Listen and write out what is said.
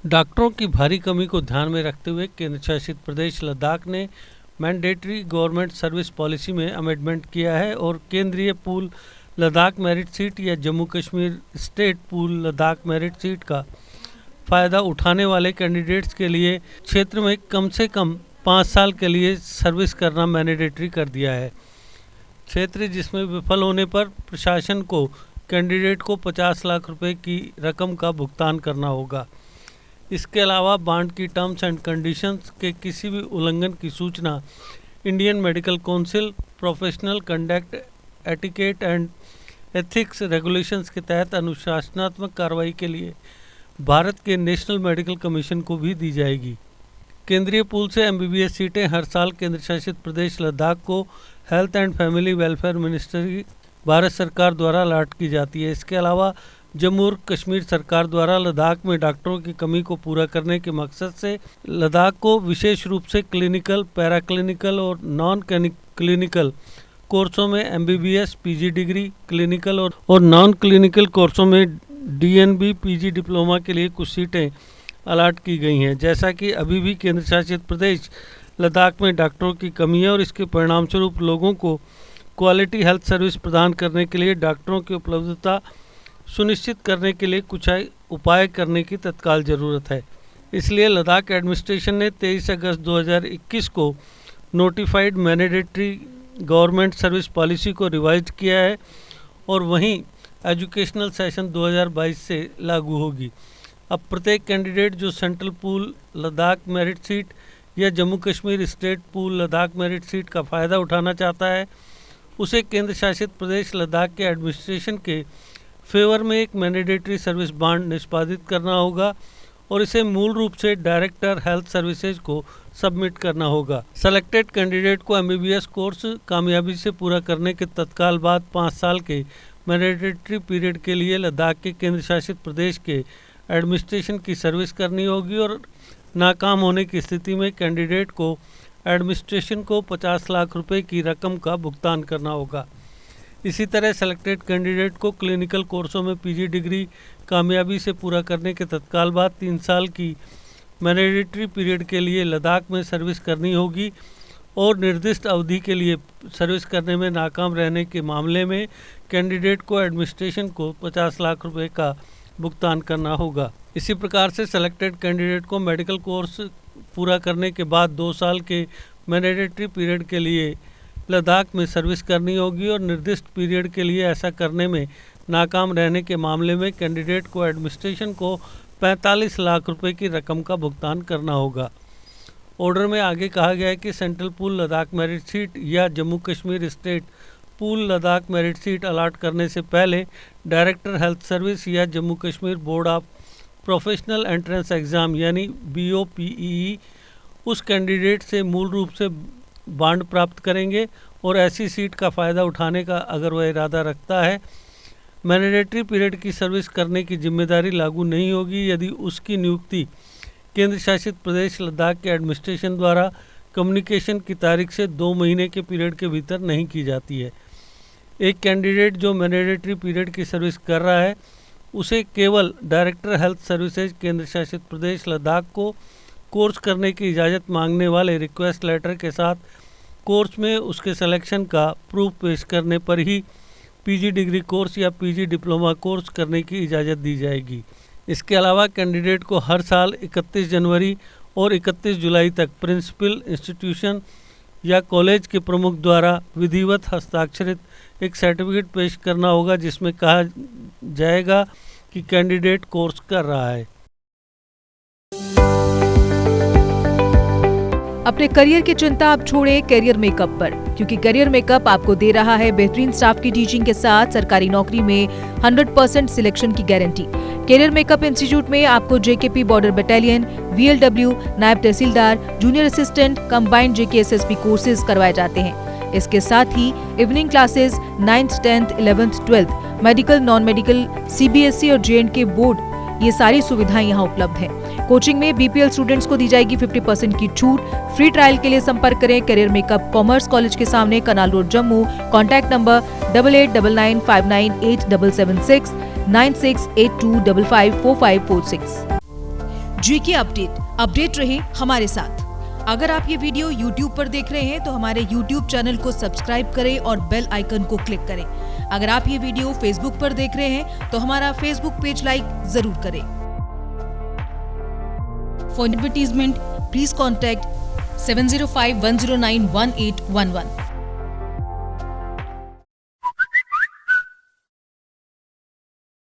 डॉक्टरों की भारी कमी को ध्यान में रखते हुए केंद्र शासित प्रदेश लद्दाख ने मैंडेटरी गवर्नमेंट सर्विस पॉलिसी में अमेंडमेंट किया है और केंद्रीय पूल लद्दाख मेरिट सीट या Jammu Kashmir state pool Ladakh merit seat का फ़ायदा उठाने वाले कैंडिडेट्स के लिए क्षेत्र में कम से कम 5 साल के लिए सर्विस करना मैंडेटरी कर दिया है। क्षेत्र जिसमें विफल होने पर प्रशासन को कैंडिडेट को 50 लाख रुपए की रकम का भुगतान करना होगा। इसके अलावा बांड की टर्म्स एंड कंडीशंस के किसी भी उल्लंघन की सूचना Indian medical council professional conduct etiquette and ethics regulations के तहत अनुशासनात्मक कार्रवाई के लिए भारत के नेशनल मेडिकल कमीशन को भी दी जाएगी। केंद्रीय पूल से एमबीबीएस सीटें हर साल केंद्र शासित प्रदेश लद्दाख को health and family welfare ministry Bharat सरकार द्वारा अलॉट की जाती है। इसके अलावा जम्मू और कश्मीर सरकार द्वारा लद्दाख में डॉक्टरों की कमी को पूरा करने के मकसद से लद्दाख को विशेष रूप से क्लिनिकल, पैराक्लिनिकल और नॉन क्लिनिकल कोर्सों में एमबीबीएस पीजी डिग्री, क्लिनिकल और नॉन क्लिनिकल कोर्सों में डीएनबी पीजी डिप्लोमा के लिए कुछ सीटें अलॉट की गई हैं। जैसा कि अभी भी केंद्र शासित प्रदेश लद्दाख में डॉक्टरों की कमी है और इसके परिणाम स्वरूप लोगों को क्वालिटी हेल्थ सर्विस प्रदान करने के लिए डॉक्टरों की उपलब्धता सुनिश्चित करने के लिए कुछ उपाय करने की तत्काल ज़रूरत है। इसलिए लद्दाख एडमिनिस्ट्रेशन ने 23 अगस्त 2021 को notified mandatory government service policy को रिवाइज किया है और वहीं एजुकेशनल सेशन 2022 से लागू होगी। अब प्रत्येक कैंडिडेट जो central pool Ladakh merit seat या Jammu Kashmir state pool Ladakh merit seat का फ़ायदा उठाना चाहता है, उसे केंद्र शासित प्रदेश लद्दाख के एडमिनिस्ट्रेशन के फेवर में एक मैंडेटरी सर्विस बॉन्ड निष्पादित करना होगा और इसे मूल रूप से डायरेक्टर हेल्थ सर्विसेज को सबमिट करना होगा। सेलेक्टेड कैंडिडेट को एमबीबीएस कोर्स कामयाबी से पूरा करने के तत्काल बाद 5 साल के मैंडेटरी पीरियड के लिए लद्दाख के केंद्र शासित प्रदेश के एडमिनिस्ट्रेशन की सर्विस करनी होगी और नाकाम होने की स्थिति में कैंडिडेट को एडमिनिस्ट्रेशन को 50 लाख रुपए की रकम का भुगतान करना होगा। इसी तरह सेलेक्टेड कैंडिडेट को क्लिनिकल कोर्सों में पीजी डिग्री कामयाबी से पूरा करने के तत्काल बाद 3 साल की मैंडेटरी पीरियड के लिए लद्दाख में सर्विस करनी होगी और निर्दिष्ट अवधि के लिए सर्विस करने में नाकाम रहने के मामले में कैंडिडेट को एडमिनिस्ट्रेशन को 50 लाख रुपए का भुगतान करना होगा। इसी प्रकार से सेलेक्टेड कैंडिडेट को मेडिकल कोर्स पूरा करने के बाद 2 साल के मैंडेटरी पीरियड के लिए लद्दाख में सर्विस करनी होगी और निर्दिष्ट पीरियड के लिए ऐसा करने में नाकाम रहने के मामले में कैंडिडेट को एडमिनिस्ट्रेशन को 45 लाख रुपए की रकम का भुगतान करना होगा। ऑर्डर में आगे कहा गया है कि central pool Ladakh merit seat या Jammu Kashmir state pool Ladakh merit seat allot करने से पहले डायरेक्टर हेल्थ सर्विस या Jammu Kashmir board of professional entrance exam यानी BOPEE उस कैंडिडेट से मूल रूप से बॉन्ड प्राप्त करेंगे और ऐसी सीट का फ़ायदा उठाने का अगर वह इरादा रखता है मैंडेटरी पीरियड की सर्विस करने की जिम्मेदारी लागू नहीं होगी यदि उसकी नियुक्ति केंद्र शासित प्रदेश लद्दाख के एडमिनिस्ट्रेशन द्वारा कम्युनिकेशन की तारीख से 2 महीने के पीरियड के भीतर नहीं की जाती है। एक कैंडिडेट जो मैंडेटरी पीरियड की सर्विस कर रहा है उसे केवल डायरेक्टर हेल्थ सर्विसेज केंद्र शासित प्रदेश लद्दाख को कोर्स करने की इजाज़त मांगने वाले रिक्वेस्ट लेटर के साथ कोर्स में उसके सिलेक्शन का प्रूफ पेश करने पर ही पीजी डिग्री कोर्स या पीजी डिप्लोमा कोर्स करने की इजाज़त दी जाएगी। इसके अलावा कैंडिडेट को हर साल 31 जनवरी और 31 जुलाई तक प्रिंसिपल इंस्टीट्यूशन या कॉलेज के प्रमुख द्वारा विधिवत हस्ताक्षरित एक सर्टिफिकेट पेश करना होगा जिसमें कहा जाएगा कि कैंडिडेट कोर्स कर रहा है। अपने करियर की चिंता आप छोड़े करियर मेकअप पर, क्योंकि करियर मेकअप आपको दे रहा है बेहतरीन स्टाफ की टीचिंग के साथ सरकारी नौकरी में 100% सिलेक्शन की गारंटी। करियर मेकअप इंस्टीट्यूट में आपको JKP बॉर्डर बटालियन, VLW, नायब तहसीलदार, junior assistant, combined JK SSP courses करवाए जाते हैं। इसके साथ ही evening classes 9th, 10th, 11th, 12th, medical, non medical, CBSE और JNK बोर्ड, ये सारी सुविधाएं यहाँ उपलब्ध हैं। कोचिंग में BPL स्टूडेंट्स को दी जाएगी 50% की छूट। फ्री ट्रायल के लिए संपर्क करें करियर मेकअप कॉमर्स कॉलेज के सामने, canal road, Jammu. Contact number 8899598776 9682554546। GK update रहे हमारे साथ। अगर आप ये वीडियो YouTube पर देख रहे हैं तो हमारे YouTube चैनल को सब्सक्राइब करें और बेल आइकन को क्लिक करें। अगर आप ये वीडियो Facebook पर देख रहे हैं तो हमारा Facebook पेज लाइक जरूर करें। For advertisement please contact 705-109-1811।